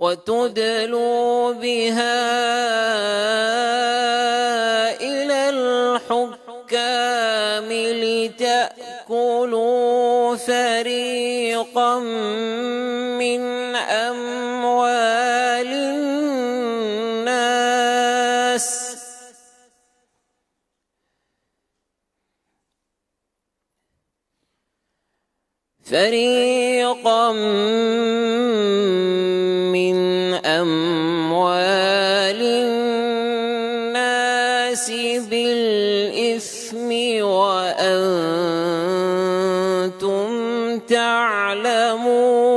وتدلوا بها إلى الحكام لتأكلوا فريقا من أموال الناس فريقا من أموال الناس بالإثم وأنتم تعلمون।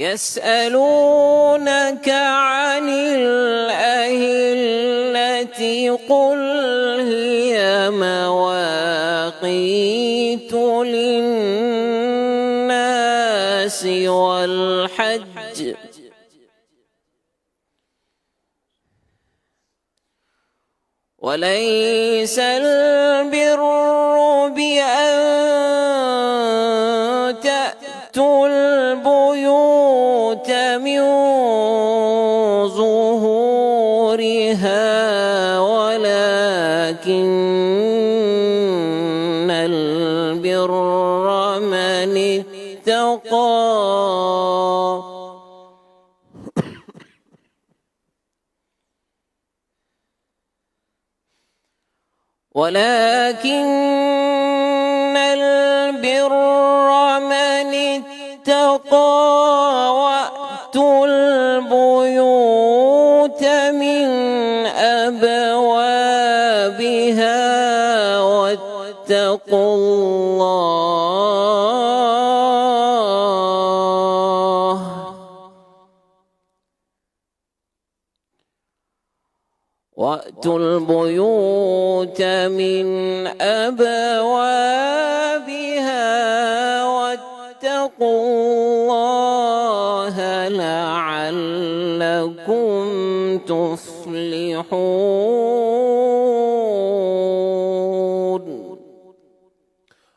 يسألونك عن الأهلة قل هي مواقيت للناس والحج وليس البر بأن تأتوا البيوت من ظهورها ولكن البر من اتقى ولكن البر من اتقى وأتوا البيوت من أبوابها واتقوا الله وأتوا البيوت من أبوابها واتقوا الله لعلكم تفلحون।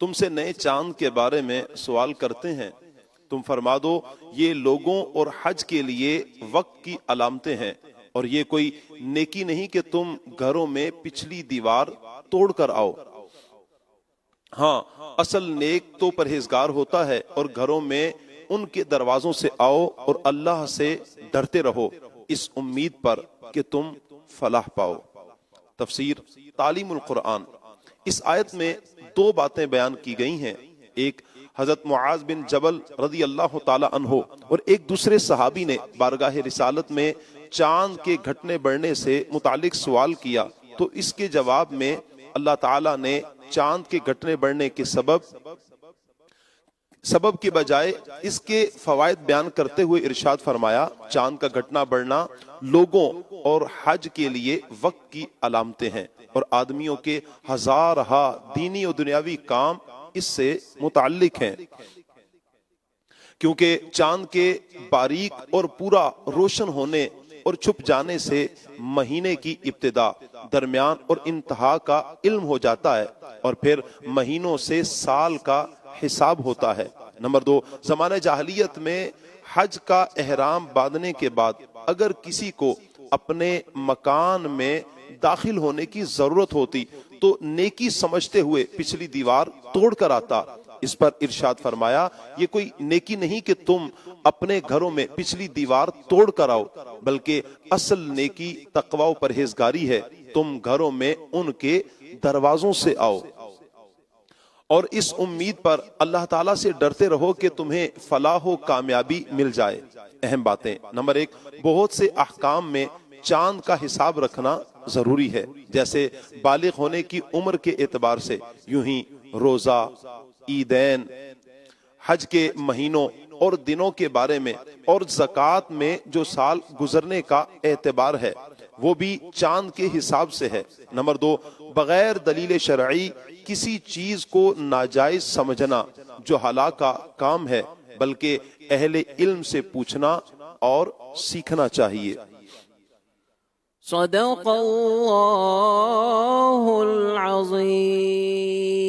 تم سے نئے چاند کے بارے میں سوال کرتے ہیں، تم فرما دو یہ لوگوں اور حج کے لیے وقت کی علامتیں ہیں، اور یہ کوئی نیکی نہیں کہ تم گھروں میں پچھلی دیوار توڑ کر آؤ۔ ہاں، اصل نیک تو پرہیزگار ہوتا ہے، اور گھروں میں ان کے دروازوں سے آؤ اور اللہ سے ڈرتے رہو اس امید پر کہ تم فلاح پاؤ۔ تفسیر تعلیم القرآن۔ اس آیت میں دو باتیں بیان کی گئی ہیں، ایک حضرت معاذ بن جبل رضی اللہ تعالی عنہ اور ایک دوسرے صحابی نے بارگاہ رسالت میں چاند کے گھٹنے بڑھنے سے متعلق سوال کیا، تو اس کے جواب میں اللہ تعالیٰ نے چاند کے گھٹنے بڑھنے کے سبب کے بجائے اس کے فوائد بیان کرتے ہوئے ارشاد فرمایا، چاند کا گھٹنا بڑھنا لوگوں اور حج کے لیے وقت کی علامتیں ہیں، اور آدمیوں کے ہزارہا دینی و دنیاوی کام اس سے متعلق ہیں، کیونکہ چاند کے باریک اور پورا روشن ہونے اور چھپ جانے سے مہینے کی ابتدا، درمیان اور انتہا کا علم ہو جاتا ہے، اور پھر مہینوں سے سال کا حساب ہوتا ہے۔ نمبر 2، زمانہ جاہلیت میں حج کا احرام باندھنے کے بعد اگر کسی کو اپنے مکان میں داخل ہونے کی ضرورت ہوتی تو نیکی سمجھتے ہوئے پچھلی دیوار توڑ کر آتا۔ اس پر ارشاد فرمایا، یہ کوئی نیکی نہیں کہ تم اپنے گھروں میں پچھلی دیوار توڑ کر آؤ، بلکہ اصل نیکی تقوی و پرہیزگاری ہے، تم گھروں میں ان کے دروازوں سے آؤ، اور اس امید پر اللہ تعالیٰ سے ڈرتے رہو کہ تمہیں فلاح و کامیابی مل جائے۔ اہم باتیں۔ نمبر 1، بہت سے احکام میں چاند کا حساب رکھنا ضروری ہے، جیسے بالغ ہونے کی عمر کے اعتبار سے، یوں ہی روزہ، عیدین، حج کے مہینوں اور دنوں کے بارے میں، اور زکوٰۃ میں جو سال گزرنے کا اعتبار ہے وہ بھی چاند کے حساب سے ہے۔ نمبر 2، بغیر دلیل شرعی کسی چیز کو ناجائز سمجھنا جو ہلاک کا کام ہے، بلکہ اہل علم سے پوچھنا اور سیکھنا چاہیے۔ صدق اللہ العظیم۔